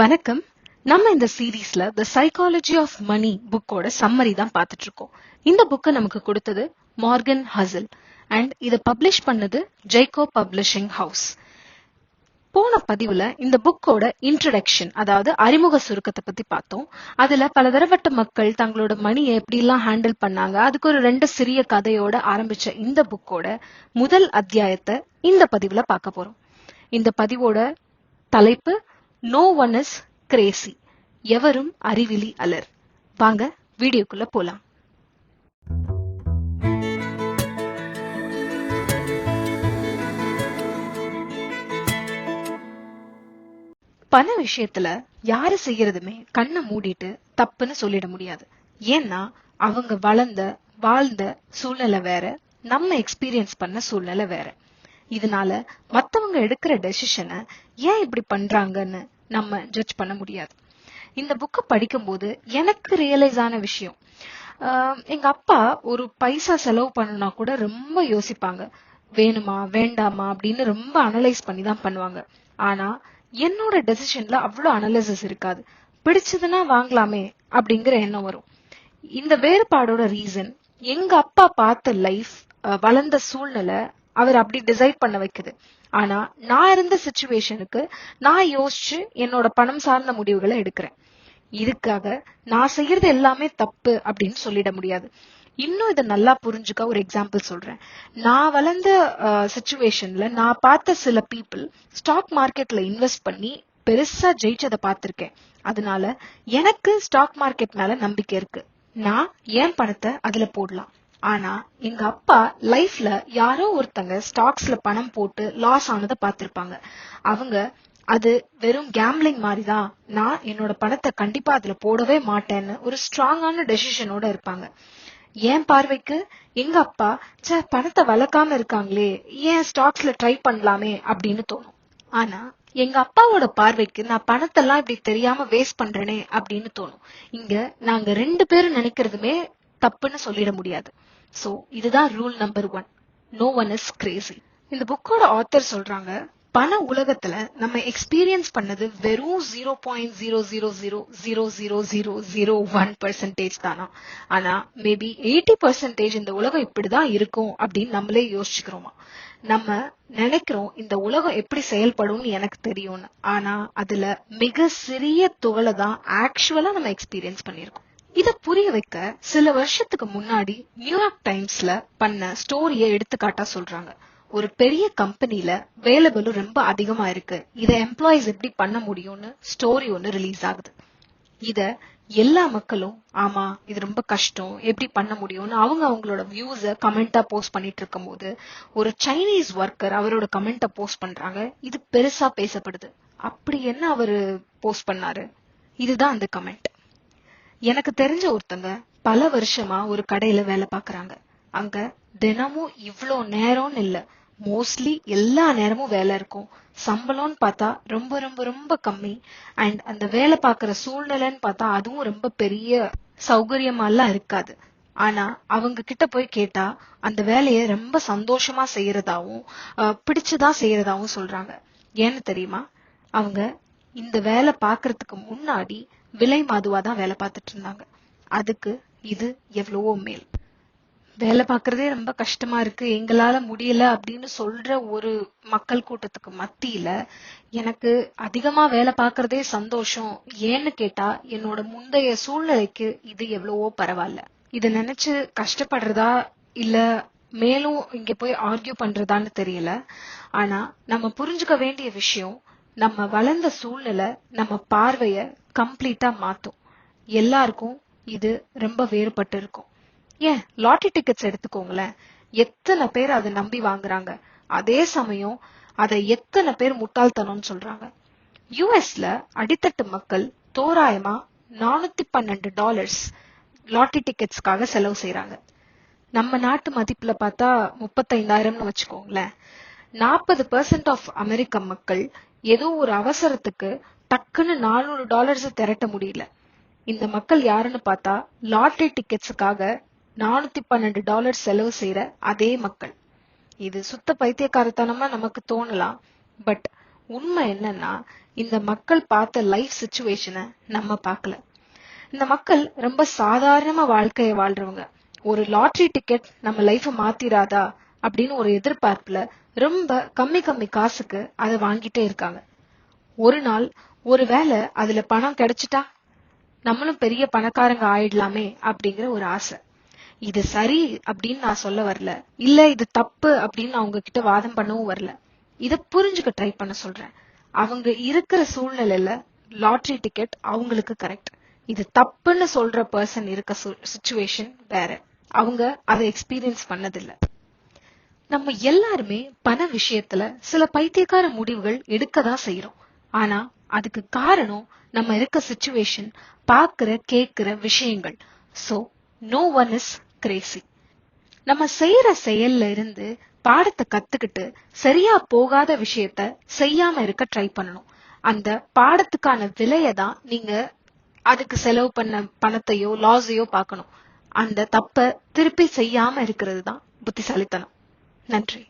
வணக்கம். நம்ம இந்த சீரீஸ்ல தி சைக்காலஜி ஆஃப் மணி புக்கோட சம்மரி தான் பார்த்துட்டு இருக்கோம். இந்த புக்கை நமக்கு கொடுத்தது மார்கன் ஹசல் அண்ட் இதை பப்ளிஷ் பண்ணது ஜெய்கோ பப்ளிஷிங் ஹவுஸ். போன பதிவுல இந்த புக்கோட இன்ட்ரடக்ஷன், அதாவது அறிமுக சுருக்கத்தை பத்தி பார்த்தோம். அதுல பலதரப்பட்ட மக்கள் தங்களோட மணியை எப்படி எல்லாம் ஹேண்டில் பண்ணாங்க, அதுக்கு ஒரு 2 சிறிய கதையோட ஆரம்பிச்ச இந்த புக்கோட முதல் அத்தியாயத்தை இந்த பதிவுல பார்க்க போறோம். இந்த பதிவோட தலைப்பு No one is crazy. எவரும் அறிவிலி அலர். வாங்க வீடியோக்குள்ள போலாம். பண விஷயத்துல யாரு செய்யறதுமே கண்ணை மூடிட்டு தப்புன்னு சொல்லிட முடியாது. ஏன்னா அவங்க வாழ்ந்த சூழ்நிலை வேற, நம்ம எக்ஸ்பீரியன்ஸ் பண்ண சூழ்நிலை வேற. இதனால மத்தவங்க எடுக்கிற டெசிஷனை ஏன் இப்படி பண்றாங்கன்னு நம்ம ஜட்ஜ் பண்ண முடியாது. இந்த புக்கை படிக்கும் போது எனக்கு ரியலைஸ் ஆன விஷயம், எங்க அப்பா ஒரு பைசா செலவு பண்ணனா கூட ரொம்ப யோசிப்பாங்க, வேணுமா வேண்டாமா அப்படின்னு ரொம்ப அனலைஸ் பண்ணி தான் பண்ணுவாங்க. ஆனா என்னோட டெசிஷன்ல அவ்வளவு அனலைசிஸ் இருக்காது. பிடிச்சதுன்னா வாங்கலாமே அப்படிங்கிற எண்ணம் வரும். இந்த வேறுபாடோட ரீசன் எங்க அப்பா பார்த்த லைஃப், வளர்ந்த சூழ்நிலை அவர் அப்படி டிசைட் பண்ண வைக்குது. ஆனா நான் இருந்த சிச்சுவேஷனுக்கு நான் யோசிச்சு என்னோட பணம் சார்ந்த முடிவுகளை எடுக்கிறேன். இதுக்காக நான் செய்யறது எல்லாமே தப்பு அப்படின்னு சொல்லிட முடியாது. இன்னும் இதை நல்லா புரிஞ்சுக்க ஒரு எக்ஸாம்பிள் சொல்றேன். நான் வளர்ந்த சிச்சுவேஷன்ல நான் பார்த்த சில பீப்புள் ஸ்டாக் மார்க்கெட்ல இன்வெஸ்ட் பண்ணி பெருசா ஜெயிச்சதை பார்த்திருக்கேன். அதனால எனக்கு ஸ்டாக் மார்க்கெட் மேல நம்பிக்கை இருக்கு. நான் என் பணத்தை அதுல போடலாம். ஆனா எங்க அப்பா லைஃப்ல யாரோ ஒருத்தங்க ஸ்டாக்ஸ்ல பணம் போட்டு லாஸ் ஆனதை பார்த்திருப்பாங்க. அவங்க அது வெறும் கேம்பிளிங் மாதிரிதான், நான் என்னோட பணத்தை கண்டிப்பா அதுல போடவே மாட்டேன்னு ஒரு ஸ்ட்ராங்கான டெசிஷனோட இருப்பாங்க. என் பார்வைக்கு எங்க அப்பா பணத்தை வளர்க்காம இருக்காங்களே, ஏன் ஸ்டாக்ஸ்ல ட்ரை பண்ணலாமே அப்படின்னு தோணும். ஆனா எங்க அப்பாவோட பார்வைக்கு நான் பணத்தெல்லாம் இப்படி தெரியாம வேஸ்ட் பண்றேனே அப்படின்னு தோணும். இங்க நாங்க 2 பேரும் நினைக்கிறதுமே தப்புன்னு சொல்லிட முடியாது. சோ இதுதான் rule number 1. No one is crazy. இந்த புக்கோட ஆத்தர் சொல்றாங்க, பண உலகத்துல நம்ம எக்ஸ்பீரியன்ஸ் பண்ணது வெறும் 0.00000001% தானா. ஆனா மேபி 80% இந்த உலகம் இப்படிதான் இருக்கும் அப்படின்னு நம்மளே யோசிச்சுக்கிறோமா. நம்ம நினைக்கிறோம் இந்த உலகம் எப்படி செயல்படும்னு எனக்கு தெரியும்னு. ஆனா அதுல மிக சிறிய துகளை தான் ஆக்சுவலா நம்ம எக்ஸ்பீரியன்ஸ் பண்ணிருக்கோம். இத புரிய வைக்க சில வருஷத்துக்கு முன்னாடி நியூயார்க் டைம்ஸ்ல பண்ண ஸ்டோரிய எடுத்துக்காட்டா சொல்றாங்க. ஒரு பெரிய கம்பெனில வேலைபளு ரொம்ப அதிகமா இருக்கு, இத எம்ப்ளாயிஸ் எப்படி பண்ண முடியும்னு ஸ்டோரி ஒன்னு ரிலீஸ் ஆகுது. இத எல்லா மக்களும் ஆமா இது ரொம்ப கஷ்டம், எப்படி பண்ண முடியும்னு அவங்களோட வியூஸ கமெண்டா போஸ்ட் பண்ணிட்டு இருக்கும் போது ஒரு சைனீஸ் ஒர்க்கர் அவரோட கமெண்ட போஸ்ட் பண்றாங்க. இது பெருசா பேசப்படுது. அப்படி என்ன அவரு போஸ்ட் பண்ணாரு? இதுதான் அந்த கமெண்ட். எனக்கு தெரிஞ்ச ஒருத்தங்க பல வருஷமா ஒரு கடையில வேலை பாக்குறாங்க. அங்க தினமும் இவ்ளோ நேரம்னு இல்ல, மோஸ்ட்லி எல்லா நேரமும் வேலை இருக்கும். சம்பளம்னு பார்த்தா ரொம்ப ரொம்ப ரொம்ப கம்மி. அண்ட் அந்த வேலை பாக்குற சூழ்நிலைன்னு பார்த்தா அதுவும் ரொம்ப பெரிய சௌகரியமா எல்லாம் இருக்காது. ஆனா அவங்க கிட்ட போய் கேட்டா அந்த வேலையை ரொம்ப சந்தோஷமா செய்யறதாவும் பிடிச்சுதான் செய்யறதாவும் சொல்றாங்க. ஏன்னு தெரியுமா? அவங்க இந்த வேலை பாக்குறதுக்கு முன்னாடி விலை மாதுவா தான் வேலை பார்த்துட்டு இருந்தாங்க. அதுக்கு இது எவ்வளவோ மேல். வேலை பார்க்கறதே ரொம்ப கஷ்டமா இருக்கு, எங்களால முடியல அப்படின்னு சொல்ற ஒரு மக்கள் கூட்டத்துக்கு மத்தியில எனக்கு அதிகமா வேலை பார்க்கறதே சந்தோஷம், ஏன்னு கேட்டா என்னோட முந்தைய சூழ்நிலைக்கு இது எவ்வளவோ பரவாயில்ல. இத நினைச்சு கஷ்டப்படுறதா இல்ல மேலும் இங்க போய் ஆர்கியூ பண்றதான்னு தெரியல. ஆனா நம்ம புரிஞ்சுக்க வேண்டிய விஷயம், நம்ம வளர்ந்த சூழ்நிலை நம்ம பார்வைய கம்ப்ளீட்டா மாத்தும். எல்லாருக்கும் இது ரொம்ப வேறுபட்டு இருக்கும். ஏன் லாட்டரி டிக்கெட்ஸ் எடுத்துக்கோங்களேன், எத்தனை பேர் அதை நம்பி வாங்குறாங்க. அதே சமயம் அதை எத்தனை பேர் முட்டாள்தனம்னு சொல்றாங்க. யுஎஸ்ல அடித்தட்டு மக்கள் தோராயமா $412 லாட்டரி டிக்கெட்ஸ்க்காக செலவு செய்யறாங்க. நம்ம நாட்டு மதிப்புல பார்த்தா 35,000 வச்சுக்கோங்களேன். 40% ஆஃப் அமெரிக்க மக்கள் ஏதோ ஒரு அவசரத்துக்கு டக்குன்னு $400 திரட்ட முடியல. இந்த மக்கள் யாருன்னு பார்த்தா லாட்டரி டிக்கெட்ஸுக்காக $412 செலவு செய்யற அதே மக்கள். இது சுத்த பைத்தியக்காரத்தனமா நமக்கு தோணலாம். பட் உண்மை என்னன்னா, இந்த மக்கள் பார்த்த லைஃப் சிச்சுவேஷனை நம்ம பார்க்கல. இந்த மக்கள் ரொம்ப சாதாரண வாழ்க்கைய வாழ்றவங்க. ஒரு லாட்டரி டிக்கெட் நம்ம லைஃப மாத்திராதா அப்படின்னு ஒரு எதிர்பார்ப்புல ரொம்ப கம்மி காசுக்கு அதை வாங்கிட்டே இருக்காங்க. ஒரு நாள் ஒருவேளை அதுல பணம் கிடைச்சிட்டா நம்மளும் பெரிய பணக்காரங்க ஆயிடலாமே அப்படிங்கிற ஒரு ஆசை. இது சரி அப்படின்னு நான் சொல்ல வரல, இல்ல இது தப்பு அப்படின்னு நான் உங்ககிட்ட வாதம் பண்ணவும் வரல. இத புரிஞ்சுக்க ட்ரை பண்ண சொல்றேன். அவங்க இருக்கிற சூழ்நிலையில லாட்டரி டிக்கெட் அவங்களுக்கு கரெக்ட். இது தப்புன்னு சொல்ற பர்சன் இருக்க சிச்சுவேஷன் வேற. அவங்க அதை எக்ஸ்பீரியன்ஸ் பண்ணதில்லை. நம்ம எல்லாருமே பண விஷயத்துல சில பைத்தியக்கார முடிவுகள் எடுக்கதான் செய்யறோம். ஆனா அதுக்கு காரணம் நம்ம இருக்க சிச்சுவேஷன், பாக்குற கேக்குற விஷயங்கள். So no one is crazy. நம்ம செய்யற செயல்ல இருந்து பாடத்தை கத்துக்கிட்டு சரியா போகாத விஷயத்த செய்யாம இருக்க ட்ரை பண்ணணும். அந்த பாடத்துக்கான விலையை தான் நீங்க அதுக்கு செலவு பண்ண பணத்தையோ லாஸையோ பார்க்கணும். அந்த தப்ப திருப்பி செய்யாம இருக்கிறது தான் புத்திசாலித்தனம். நன்றி.